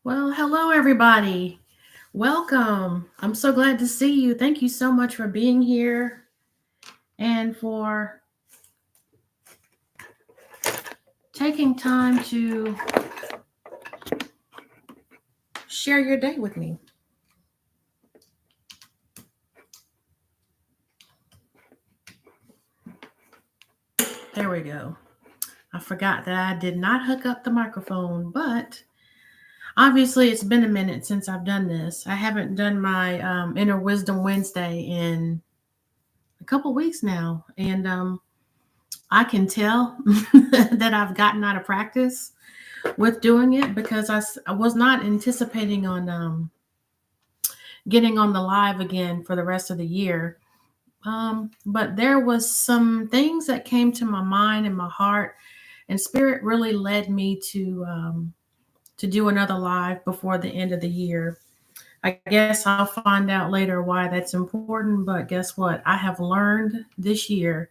Well, hello, everybody. Welcome. I'm so glad to see you. Thank you so much for being here and for taking time to share your day with me. There we go. I forgot that I did not hook up the microphone, but obviously it's been a minute since I've done this. I haven't done my Inner Wisdom Wednesday in a couple weeks now, and I can tell that I've gotten out of practice with doing it because I was not anticipating on getting on the live again for the rest of the year. But there was some things that came to my mind and my heart, and spirit really led me to do another live before the end of the year. I guess I'll find out later why that's important. But guess what? I have learned this year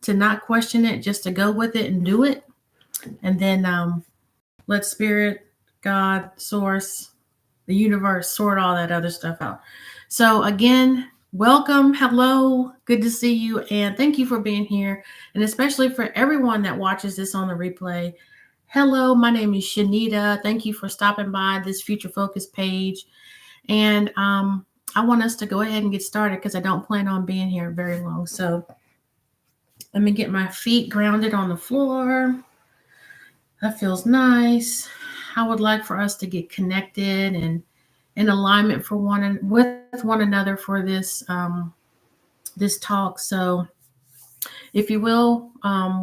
to not question it, just to go with it and do it, and then let spirit, God, source, the universe sort all that other stuff out. So again, welcome, hello, good to see you, and thank you for being here, and especially for everyone that watches this on the replay. Hello, my name is Shanita. Thank you for stopping by this Future Focus page, and I want us to go ahead and get started because I don't plan on being here very long. So let me get my feet grounded on the floor. That feels nice. I would like for us to get connected and in alignment for with one another for this talk. So, if you will,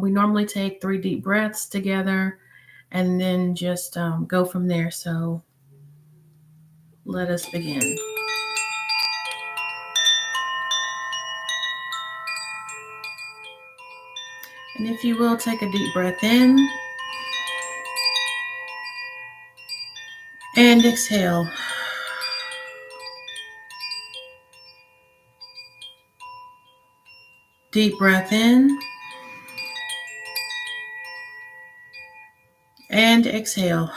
we normally take 3 deep breaths together, and then just go from there. So, let us begin. And if you will, take a deep breath in and exhale. Deep breath in and exhale.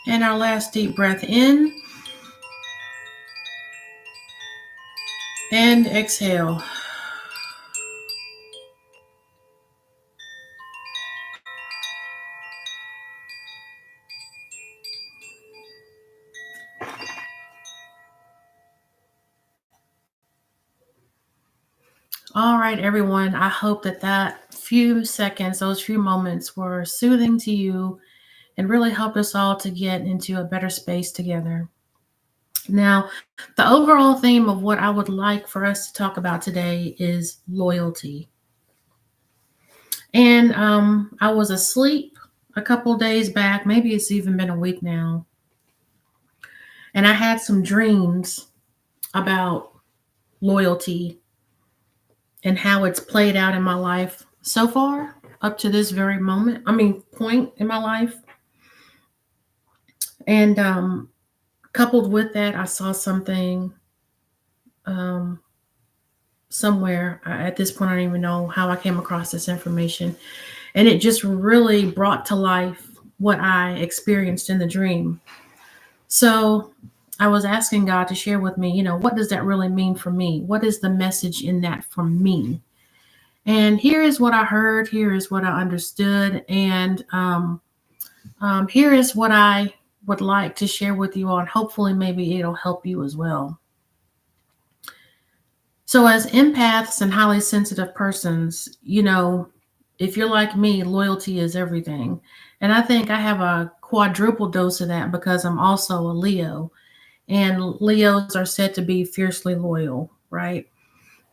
And our last deep breath in and exhale. All right, everyone. I hope that few seconds, those few moments were soothing to you and really helped us all to get into a better space together. Now, the overall theme of what I would like for us to talk about today is loyalty. And I was asleep a couple days back, maybe it's even been a week now, and I had some dreams about loyalty and how it's played out in my life so far up to this very point in my life. And coupled with that, I saw something um, somewhere. At this point, I don't even know how I came across this information. And it just really brought to life what I experienced in the dream. So I was asking God to share with me, what does that really mean for me? What is the message in that for me? And here is what I heard. Here is what I understood. And here is what I would like to share with you all. And hopefully, maybe it'll help you as well. So, as empaths and highly sensitive persons, if you're like me, loyalty is everything. And I think I have a quadruple dose of that because I'm also a Leo. And Leos are said to be fiercely loyal, right?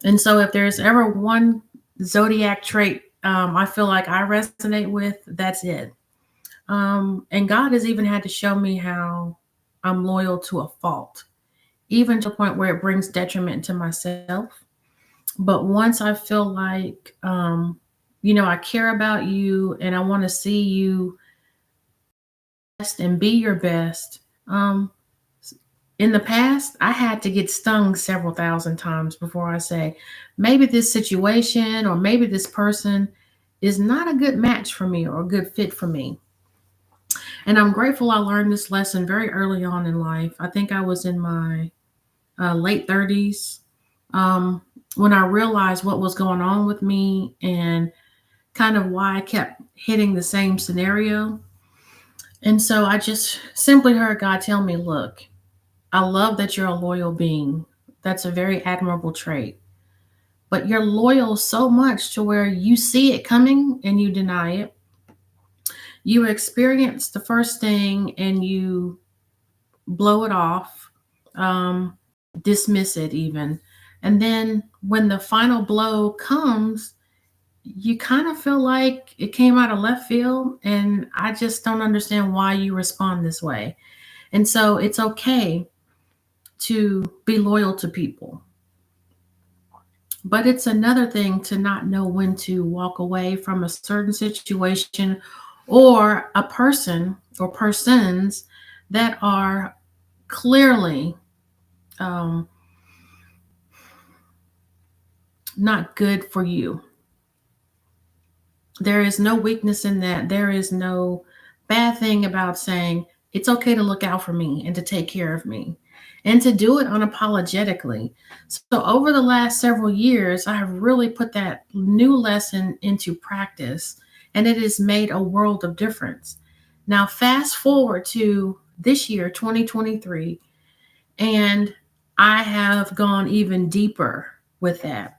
And so, if there's ever one zodiac trait I feel like I resonate with, that's it. And God has even had to show me how I'm loyal to a fault, even to a point where it brings detriment to myself. But once I feel like, I care about you and I want to see you best and be your best. In the past, I had to get stung several thousand times before I say, maybe this situation or maybe this person is not a good match for me or a good fit for me. And I'm grateful I learned this lesson very early on in life. I think I was in my late 30s um, when I realized what was going on with me and kind of why I kept hitting the same scenario. And so I just simply heard God tell me, look, I love that you're a loyal being. That's a very admirable trait. But you're loyal so much to where you see it coming and you deny it. You experience the first thing and you blow it off, um, dismiss it even. And then when the final blow comes, you kind of feel like it came out of left field. And I just don't understand why you respond this way. And so it's okay to be loyal to people. But it's another thing to not know when to walk away from a certain situation or a person or persons that are clearly um, not good for you. There is no weakness in that. There is no bad thing about saying it's okay to look out for me and to take care of me and to do it unapologetically. So, over the last several years, I have really put that new lesson into practice and it has made a world of difference. Now, fast forward to this year, 2023, and I have gone even deeper with that.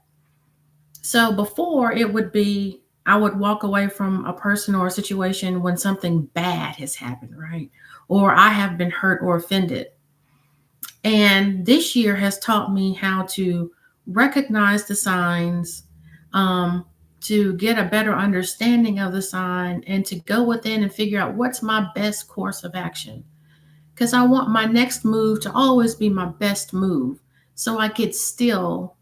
So before it would be, I would walk away from a person or a situation when something bad has happened, right? Or I have been hurt or offended. And this year has taught me how to recognize the signs, um, to get a better understanding of the sign, and to go within and figure out what's my best course of action. Because I want my next move to always be my best move. So I get still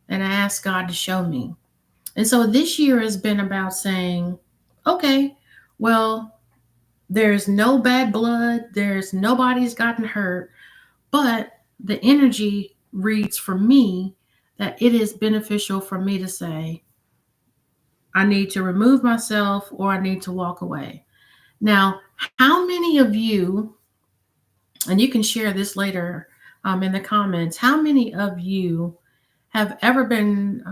and I ask God to show me. And so this year has been about saying, okay, well, there's no bad blood, there's nobody's gotten hurt, but the energy reads for me that it is beneficial for me to say, I need to remove myself or I need to walk away. Now, how many of you, and you can share this later in the comments, how many of you have ever been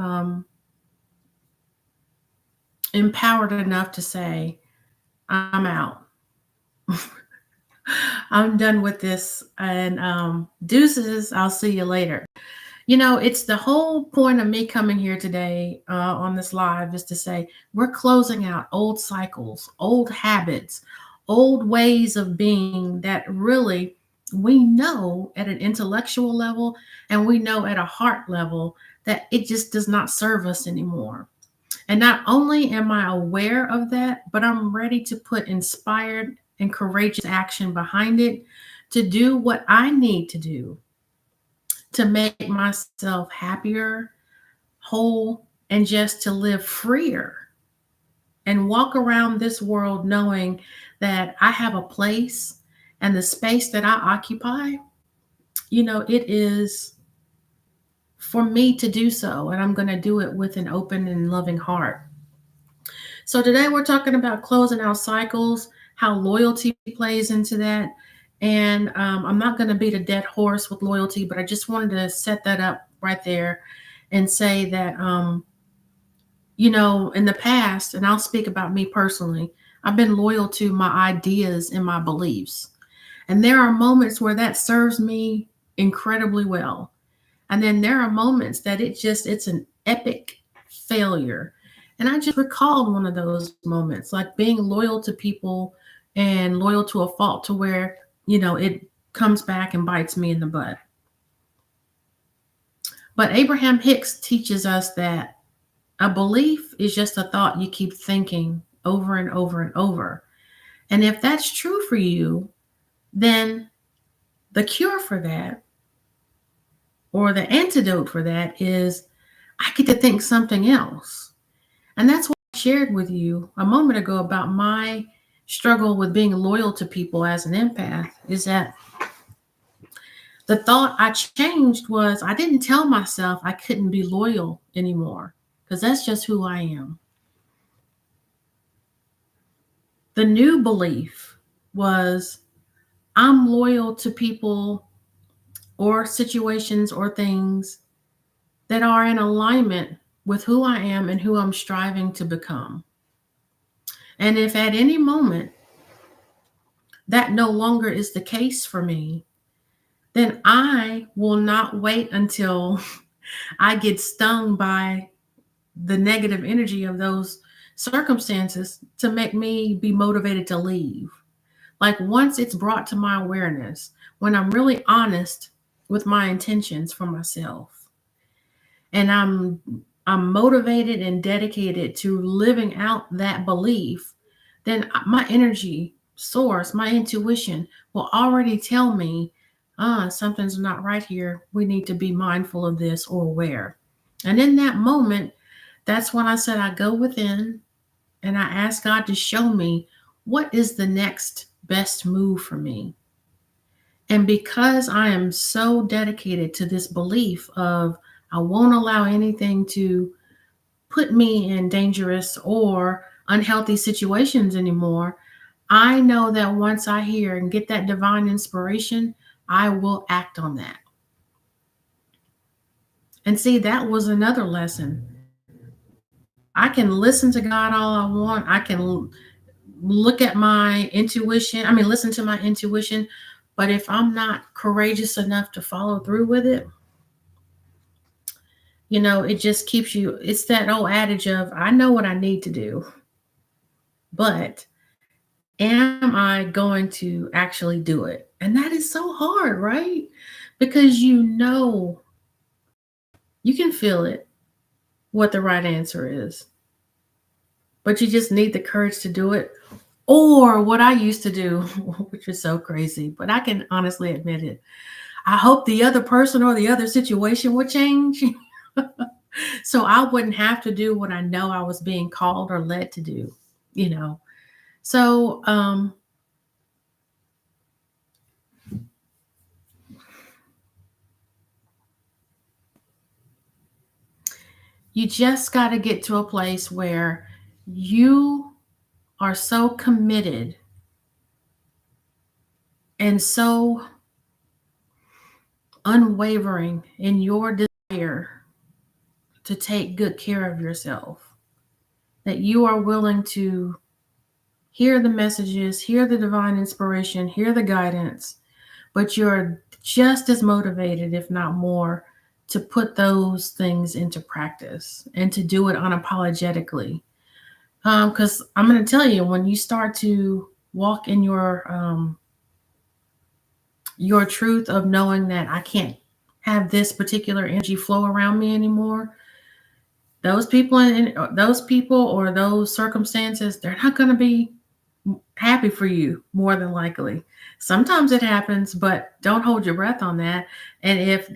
empowered enough to say, I'm out? I'm done with this. And deuces, I'll see you later. It's the whole point of me coming here today on this live is to say we're closing out old cycles, old habits, old ways of being that really we know at an intellectual level and we know at a heart level that it just does not serve us anymore. And not only am I aware of that, but I'm ready to put inspired and courageous action behind it to do what I need to do to make myself happier, whole, and just to live freer and walk around this world knowing that I have a place and the space that I occupy, it is for me to do so. And I'm going to do it with an open and loving heart. So today we're talking about closing out cycles, how loyalty plays into that. And I'm not going to beat a dead horse with loyalty, but I just wanted to set that up right there and say that, in the past, and I'll speak about me personally, I've been loyal to my ideas and my beliefs. And there are moments where that serves me incredibly well. And then there are moments that it's an epic failure. And I just recalled one of those moments, like being loyal to people and loyal to a fault to where, it comes back and bites me in the butt. But Abraham Hicks teaches us that a belief is just a thought you keep thinking over and over and over. And if that's true for you, then the cure for that or the antidote for that is I get to think something else. And that's what I shared with you a moment ago about my struggle with being loyal to people as an empath is that the thought I changed was I didn't tell myself I couldn't be loyal anymore because that's just who I am. The new belief was I'm loyal to people or situations or things that are in alignment with who I am and who I'm striving to become. And if at any moment that no longer is the case for me, then I will not wait until I get stung by the negative energy of those circumstances to make me be motivated to leave. Like once it's brought to my awareness, when I'm really honest with my intentions for myself and I'm motivated and dedicated to living out that belief, then my energy source, my intuition will already tell me, something's not right here. We need to be mindful of this or aware. And in that moment, that's when I said I go within and I ask God to show me what is the next best move for me. And because I am so dedicated to this belief of I won't allow anything to put me in dangerous or unhealthy situations anymore, I know that once I hear and get that divine inspiration, I will act on that. And see, that was another lesson. I can listen to God all I want. I can look at my intuition. I mean, listen to my intuition. But if I'm not courageous enough to follow through with it, it just keeps you. It's that old adage of, I know what I need to do, but am I going to actually do it? And that is so hard, right? Because you can feel it, what the right answer is, but you just need the courage to do it. Or what I used to do, which is so crazy, but I can honestly admit it. I hope the other person or the other situation would change. So I wouldn't have to do what I know I was being called or led to do, you know. So you just got to get to a place where you are so committed and so unwavering in your desire to take good care of yourself that you are willing to hear the messages, hear the divine inspiration, hear the guidance, but you're just as motivated, if not more, to put those things into practice and to do it unapologetically. Because I'm going to tell you, when you start to walk in your truth of knowing that I can't have this particular energy flow around me anymore, those people or those circumstances, they're not going to be happy for you more than likely. Sometimes it happens, but don't hold your breath on that. And if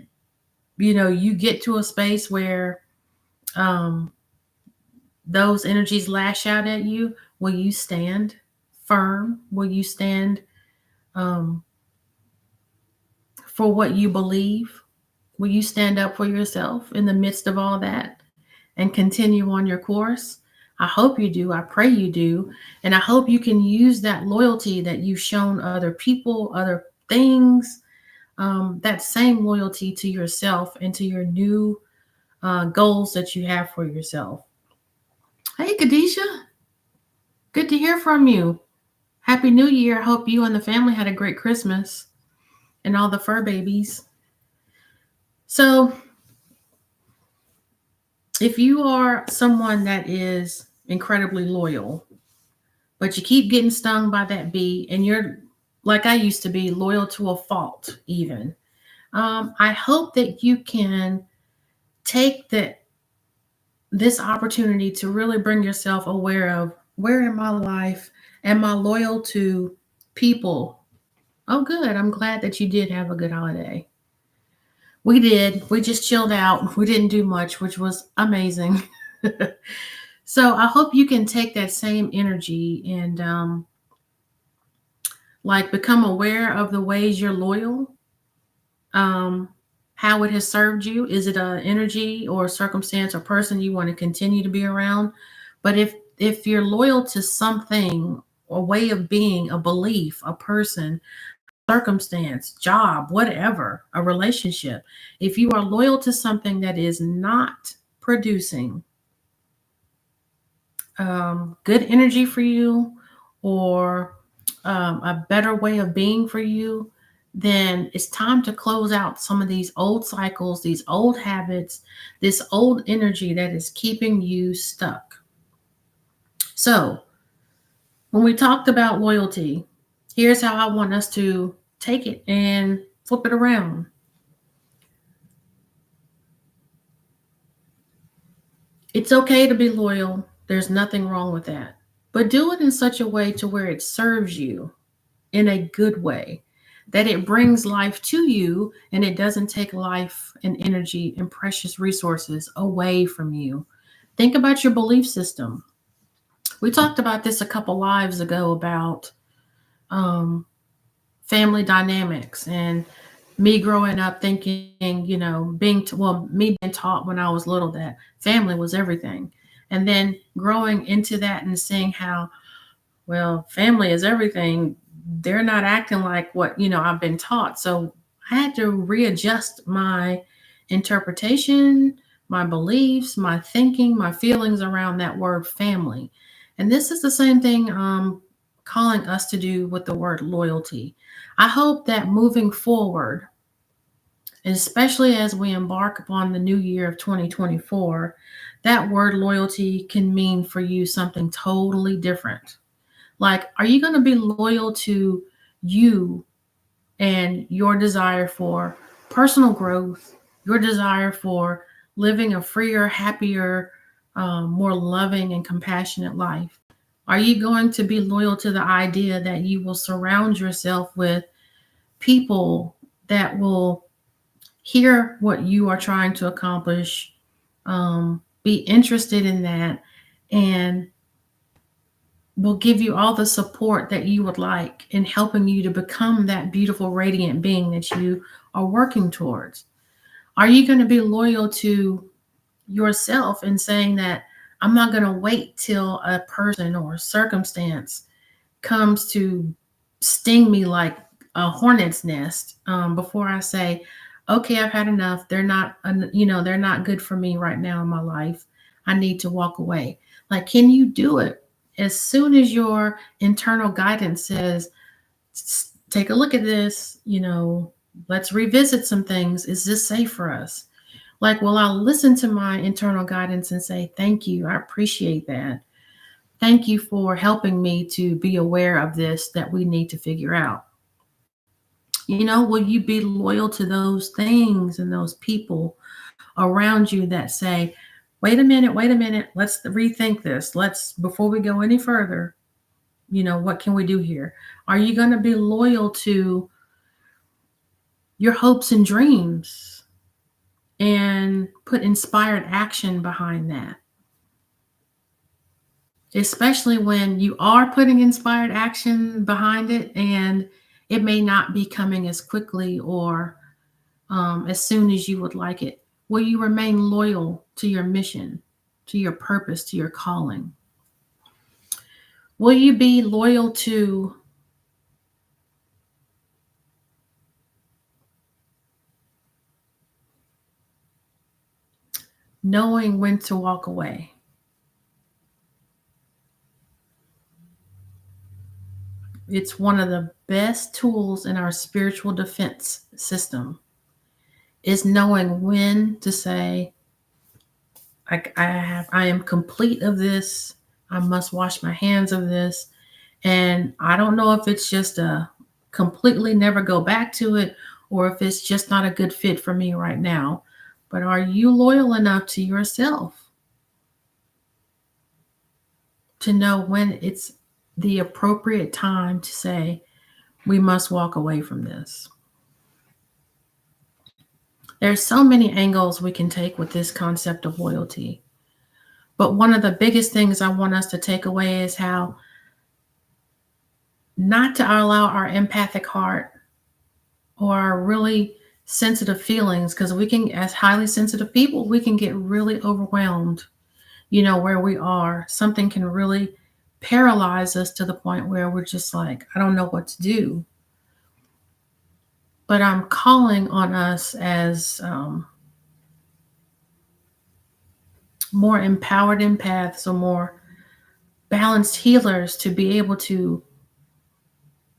you get to a space where um, those energies lash out at you, will you stand firm? Will you stand um, for what you believe? Will you stand up for yourself in the midst of all that and continue on your course? I hope you do. I pray you do. And I hope you can use that loyalty that you've shown other people, other things, that same loyalty to yourself and to your new goals that you have for yourself. Hey, Khadijah, good to hear from you. Happy New Year. I hope you and the family had a great Christmas and all the fur babies. So, if you are someone that is incredibly loyal, but you keep getting stung by that bee and you're like I used to be, loyal to a fault, even, I hope that you can take this opportunity to really bring yourself aware of where in my life am I loyal to people. Oh, good. I'm glad that you did have a good holiday. We did. We just chilled out. We didn't do much, which was amazing. So I hope you can take that same energy and like become aware of the ways you're loyal, um, how it has served you. Is it an energy or circumstance or person you want to continue to be around? But if you're loyal to something a way of being, a belief, a person, circumstance, job, whatever, a relationship, if you are loyal to something that is not producing good energy for you or a better way of being for you, then it's time to close out some of these old cycles, these old habits, this old energy that is keeping you stuck. So, when we talked about loyalty, here's how I want us to take it and flip it around. It's okay to be loyal. There's nothing wrong with that. But do it in such a way to where it serves you in a good way, that it brings life to you and it doesn't take life and energy and precious resources away from you. Think about your belief system. We talked about this a couple lives ago about um, family dynamics and me growing up thinking, me being taught when I was little that family was everything. And then growing into that and seeing how, well, family is everything. They're not acting like what, I've been taught. So I had to readjust my interpretation, my beliefs, my thinking, my feelings around that word family. And this is the same thing calling us to do with the word loyalty. I hope that moving forward, and especially as we embark upon the new year of 2024, that word loyalty can mean for you something totally different. Like, are you going to be loyal to you and your desire for personal growth, your desire for living a freer, happier, more loving and compassionate life? Are you going to be loyal to the idea that you will surround yourself with people that will hear what you are trying to accomplish, be interested in that, and will give you all the support that you would like in helping you to become that beautiful, radiant being that you are working towards? Are you going to be loyal to yourself and saying that I'm not going to wait till a person or a circumstance comes to sting me like a hornet's nest before I say, okay, I've had enough. They're not good for me right now in my life. I need to walk away. Like, can you do it as soon as your internal guidance says, take a look at this, let's revisit some things. Is this safe for us? Like, well, I'll listen to my internal guidance and say, thank you. I appreciate that. Thank you for helping me to be aware of this that we need to figure out. Will you be loyal to those things and those people around you that say, wait a minute, let's rethink this. Before we go any further, what can we do here? Are you going to be loyal to your hopes and dreams and put inspired action behind that? Especially when you are putting inspired action behind it and it may not be coming as quickly or as soon as you would like it. Will you remain loyal to your mission, to your purpose, to your calling? Will you be loyal to knowing when to walk away? It's one of the best tools in our spiritual defense system, is knowing when to say, I am complete of this. I must wash my hands of this. And I don't know if it's just a completely never go back to it or if it's just not a good fit for me right now. But are you loyal enough to yourself to know when it's the appropriate time to say, we must walk away from this? There's so many angles we can take with this concept of loyalty. But one of the biggest things I want us to take away is how not to allow our empathic heart or our really sensitive feelings, because we can, as highly sensitive people, we can get really overwhelmed, where we are. Something can really paralyze us to the point where we're just like, I don't know what to do. But I'm calling on us as more empowered empaths or more balanced healers to be able to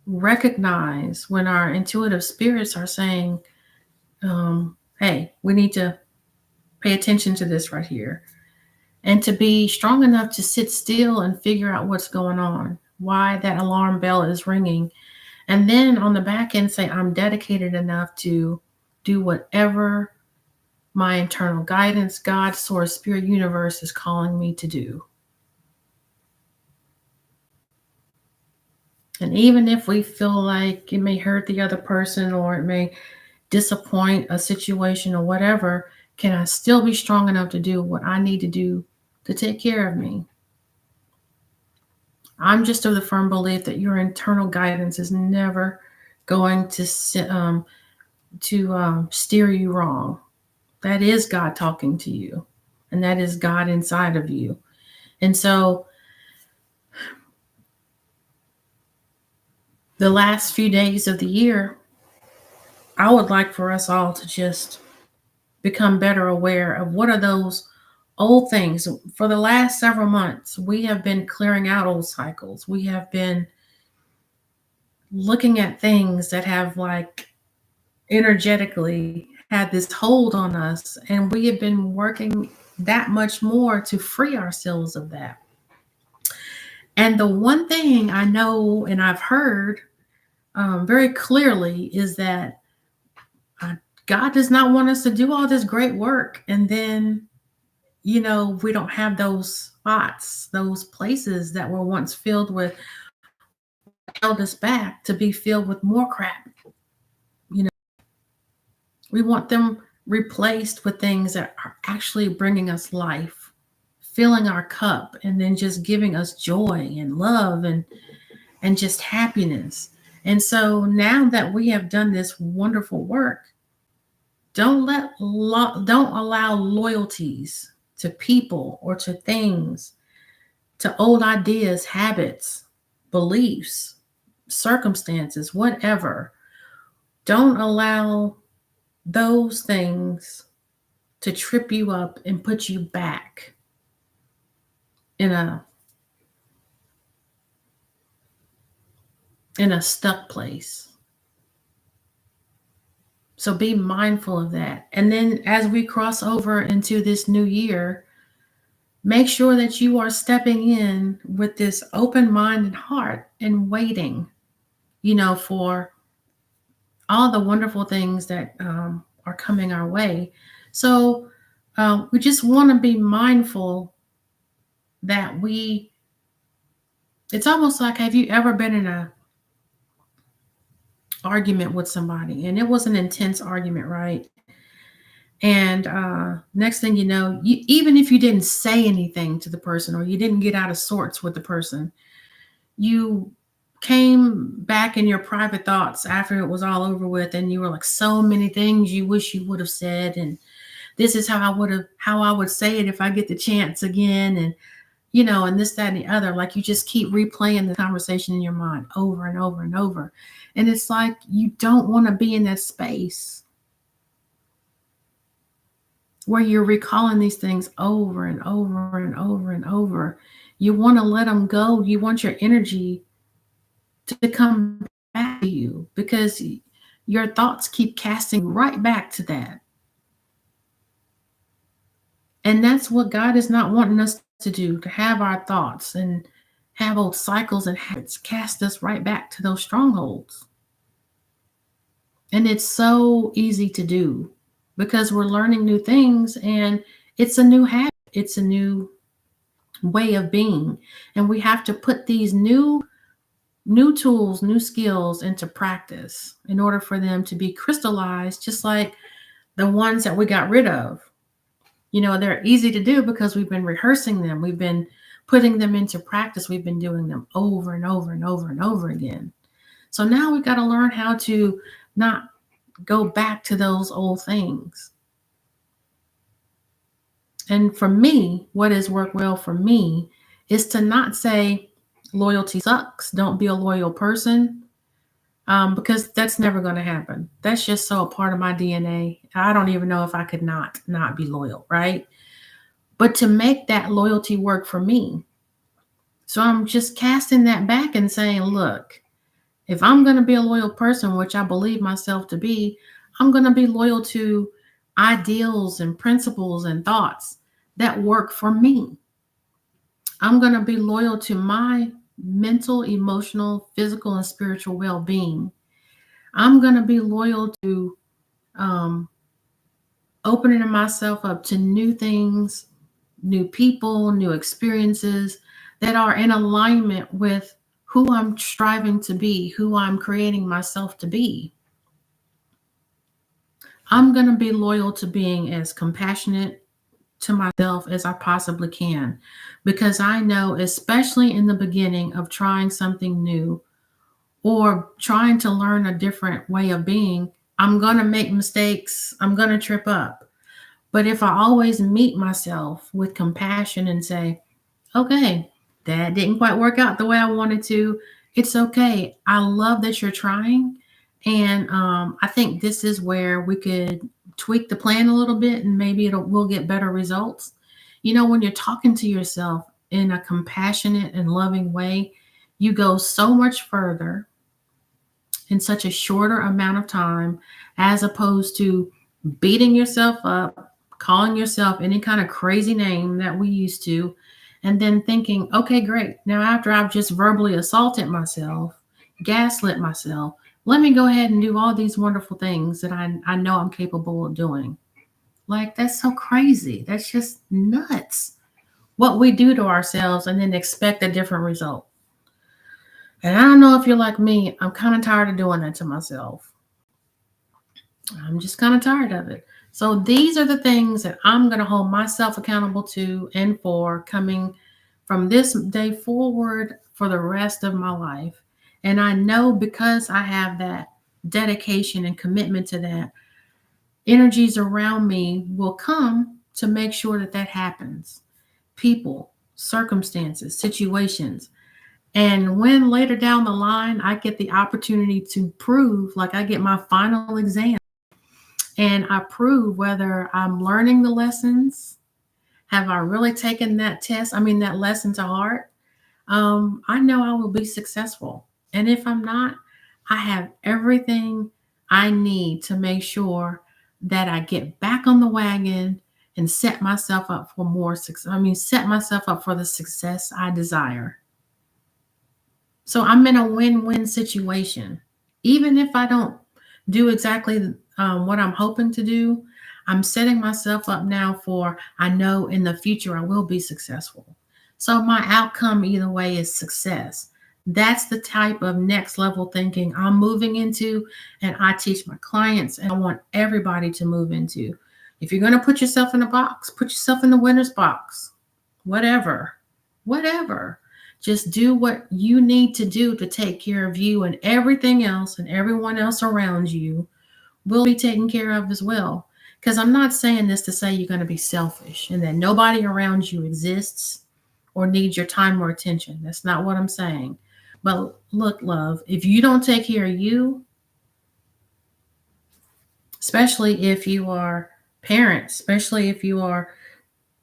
recognize when our intuitive spirits are saying, hey, we need to pay attention to this right here. And to be strong enough to sit still and figure out what's going on, why that alarm bell is ringing. And then on the back end, say, I'm dedicated enough to do whatever my internal guidance, God, source, spirit, universe is calling me to do. And even if we feel like it may hurt the other person or it may disappoint a situation or whatever, can I still be strong enough to do what I need to do to take care of me? I'm just of the firm belief that your internal guidance is never going to steer you wrong. That is God talking to you, and that is God inside of you. And so, the last few days of the year, I would like for us all to just become better aware of what are those old things. For the last several months, we have been clearing out old cycles. We have been looking at things that have like energetically had this hold on us, and we have been working that much more to free ourselves of that. And the one thing I know and I've heard very clearly is that uh, God does not want us to do all this great work and then, we don't have those spots, those places that were once filled with, held us back to be filled with more crap. You know, we want them replaced with things that are actually bringing us life, filling our cup, and then just giving us joy and love and just happiness. And so now that we have done this wonderful work, don't allow loyalties to people or to things, to old ideas, habits, beliefs, circumstances, whatever. Don't allow those things to trip you up and put you back in a stuck place. So be mindful of that. And then as we cross over into this new year, make sure that you are stepping in with this open mind and heart and waiting, for all the wonderful things that are coming our way. So we just want to be mindful that it's almost like, have you ever been in a argument with somebody and it was an intense argument, right? And next thing you know, even if you didn't say anything to the person or you didn't get out of sorts with the person, you came back in your private thoughts after it was all over with, and you were like, so many things you wish you would have said, and this is how I would say it if I get the chance again, and and this, that, and the other. Like, you just keep replaying the conversation in your mind over and over and over. And it's like you don't want to be in that space where you're recalling these things over and over and over and over. You want to let them go. You want your energy to come back to you because your thoughts keep casting right back to that. And that's what God is not wanting us to do, to have our thoughts and have old cycles and habits cast us right back to those strongholds. And it's so easy to do because we're learning new things, and it's a new habit. It's a new way of being. And we have to put these new tools, new skills into practice in order for them to be crystallized, just like the ones that we got rid of. They're easy to do because we've been rehearsing them. We've been putting them into practice. We've been doing them over and over and over and over again. So now we've got to learn how to not go back to those old things. And for me, what has worked well for me is to not say, loyalty sucks, don't be a loyal person, because that's never going to happen. That's just so a part of my DNA. I don't even know if I could not be loyal, right? But to make that loyalty work for me, so I'm just casting that back and saying, look, if I'm going to be a loyal person, which I believe myself to be, I'm going to be loyal to ideals and principles and thoughts that work for me. I'm going to be loyal to my mental, emotional, physical, and spiritual well being. I'm going to be loyal to um, opening myself up to new things, new people, new experiences that are in alignment with who I'm striving to be, who I'm creating myself to be. I'm going to be loyal to being as compassionate to myself as I possibly can because I know, especially in the beginning of trying something new or trying to learn a different way of being, I'm going to make mistakes, I'm going to trip up. But if I always meet myself with compassion and say, okay, that didn't quite work out the way I wanted to, it's okay. I love that you're trying. And I think this is where we could tweak the plan a little bit and maybe we'll get better results. You know, when you're talking to yourself in a compassionate and loving way, you go so much further in such a shorter amount of time as opposed to beating yourself up, calling yourself any kind of crazy name that we used to, and then thinking, okay, great. Now, after I've just verbally assaulted myself, gaslit myself, let me go ahead and do all these wonderful things that I know I'm capable of doing. Like, that's so crazy. That's just nuts. What we do to ourselves and then expect a different result. And I don't know if you're like me, I'm kind of tired of doing that to myself. I'm just kind of tired of it. So these are the things that I'm going to hold myself accountable to and for coming from this day forward for the rest of my life. And I know because I have that dedication and commitment to that, energies around me will come to make sure that that happens. People, circumstances, situations. And when later down the line I get the opportunity to prove, like I get my final exam and I prove whether I'm learning the lessons, have I really taken that test, I mean, that lesson to heart, I know I will be successful. And if I'm not, I have everything I need to make sure that I get back on the wagon and set myself up for more success. I mean, set myself up for the success I desire. So I'm in a win win situation. Even if I don't do exactly what I'm hoping to do, I'm setting myself up now for I know in the future I will be successful. So my outcome either way is success. That's the type of next level thinking I'm moving into, and I teach my clients, and I want everybody to move into. If you're going to put yourself in a box, put yourself in the winner's box. Whatever, whatever. Just do what you need to do to take care of you, and everything else and everyone else around you will be taken care of as well. Because I'm not saying this to say you're going to be selfish and that nobody around you exists or needs your time or attention. That's not what I'm saying. But look, love, if you don't take care of you, especially if you are parents, especially if you are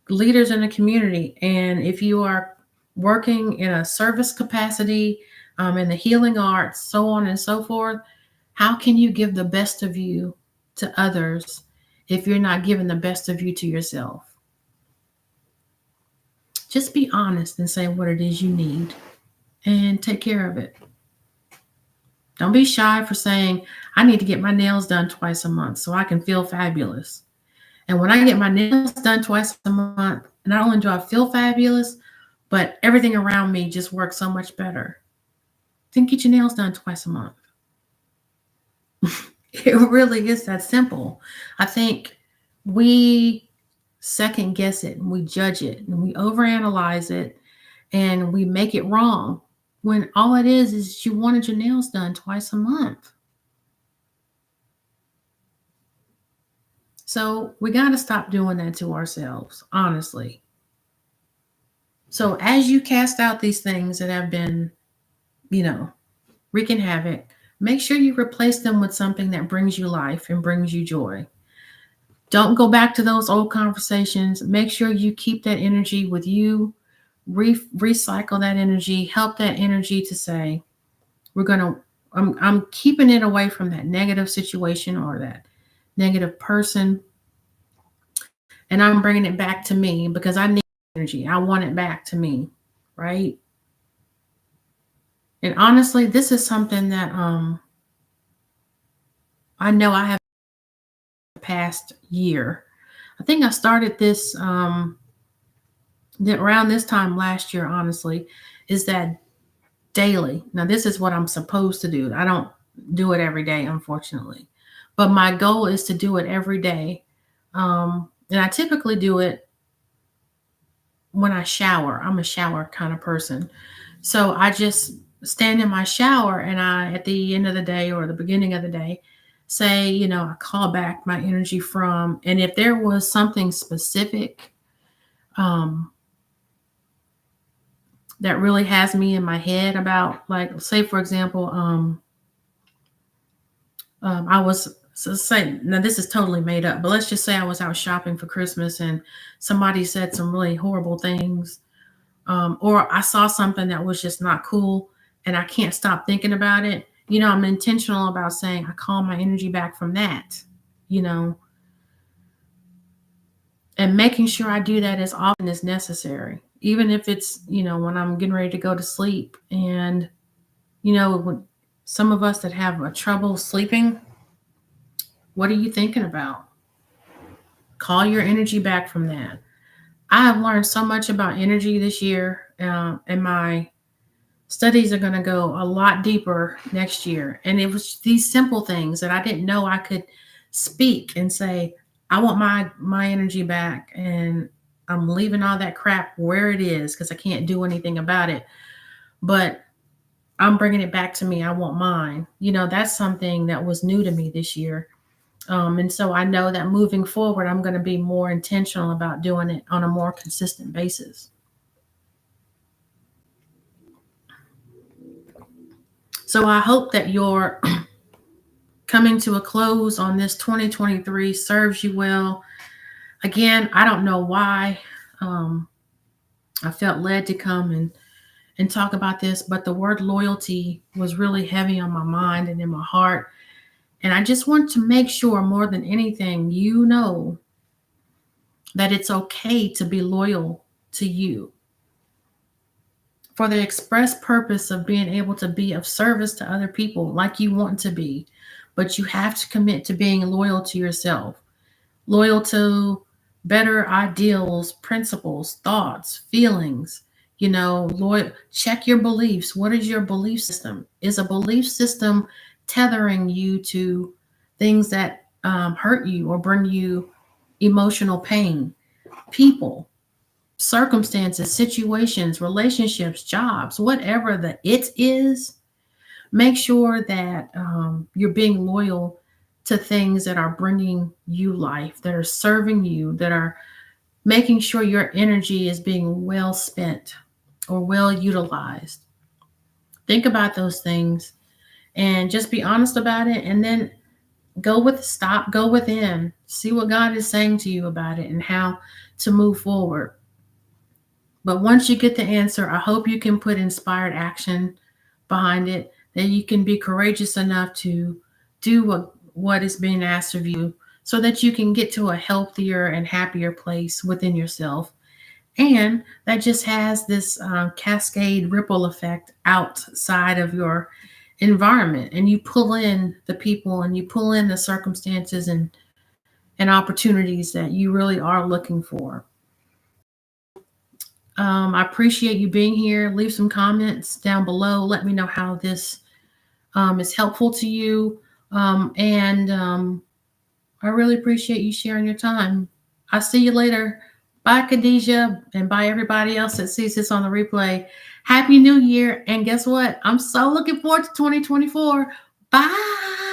leaders in the community, and if you are working in a service capacity, in the healing arts, so on and so forth, how can you give the best of you to others if you're not giving the best of you to yourself? Just be honest and say what it is you need and take care of it. Don't be shy for saying, I need to get my nails done twice a month so I can feel fabulous. And when I get my nails done twice a month, not only do I feel fabulous, but everything around me just works so much better. Then get your nails done twice a month. It really is that simple. I think we second guess it and we judge it and we overanalyze it and we make it wrong when all it is you wanted your nails done twice a month. So we got to stop doing that to ourselves, honestly. So as you cast out these things that have been, you know, wreaking havoc, make sure you replace them with something that brings you life and brings you joy. Don't go back to those old conversations. Make sure you keep that energy with you. Recycle that energy. Help that energy to say, we're going to, I'm keeping it away from that negative situation or that negative person. And I'm bringing it back to me because I need energy. I want it back to me. Right. And honestly, this is something that I know I have the past year. I think I started this around this time last year, honestly, is that daily. Now, this is what I'm supposed to do. I don't do it every day, unfortunately, but my goal is to do it every day. And I typically do it when I shower. I'm a shower kind of person. So I just stand in my shower and I, at the end of the day or the beginning of the day, say, I call back my energy from, and if there was something specific, um, that really has me in my head about, like, say for example, I was, so say, now this is totally made up, but let's just say I was out shopping for Christmas and somebody said some really horrible things, or I saw something that was just not cool and I can't stop thinking about it. I'm intentional about saying I call my energy back from that, you know, and making sure I do that as often as necessary, even if it's, when I'm getting ready to go to sleep. And, when some of us that have a trouble sleeping, what are you thinking about? Call your energy back from that. I have learned so much about energy this year, and my studies are going to go a lot deeper next year. And it was these simple things that I didn't know I could speak and say, I want my energy back, and I'm leaving all that crap where it is because I can't do anything about it. But I'm bringing it back to me. I want mine. That's something that was new to me this year. And so I know that moving forward, I'm going to be more intentional about doing it on a more consistent basis. So I hope that your coming to a close on this 2023 serves you well. Again, I don't know why I felt led to come and talk about this, but the word loyalty was really heavy on my mind and in my heart. And I just want to make sure more than anything, that it's okay to be loyal to you for the express purpose of being able to be of service to other people like you want to be. But you have to commit to being loyal to yourself, loyal to better ideals, principles, thoughts, feelings. Loyal. Check your beliefs. What is your belief system? Is a belief system tethering you to things that hurt you or bring you emotional pain? People, circumstances, situations, relationships, jobs, whatever the it is, make sure that you're being loyal to things that are bringing you life, that are serving you, that are making sure your energy is being well spent or well utilized. Think about those things and just be honest about it. And then go within, see what God is saying to you about it and how to move forward. But once you get the answer, I hope you can put inspired action behind it, that you can be courageous enough to do what is being asked of you so that you can get to a healthier and happier place within yourself. And that just has this cascade ripple effect outside of your environment. And you pull in the people and you pull in the circumstances and opportunities that you really are looking for. I appreciate you being here. Leave some comments down below. Let me know how this is helpful to you. And I really appreciate you sharing your time. I'll see you later. Bye, Khadijah, and bye, everybody else that sees this on the replay. Happy New Year. And guess what? I'm so looking forward to 2024. Bye.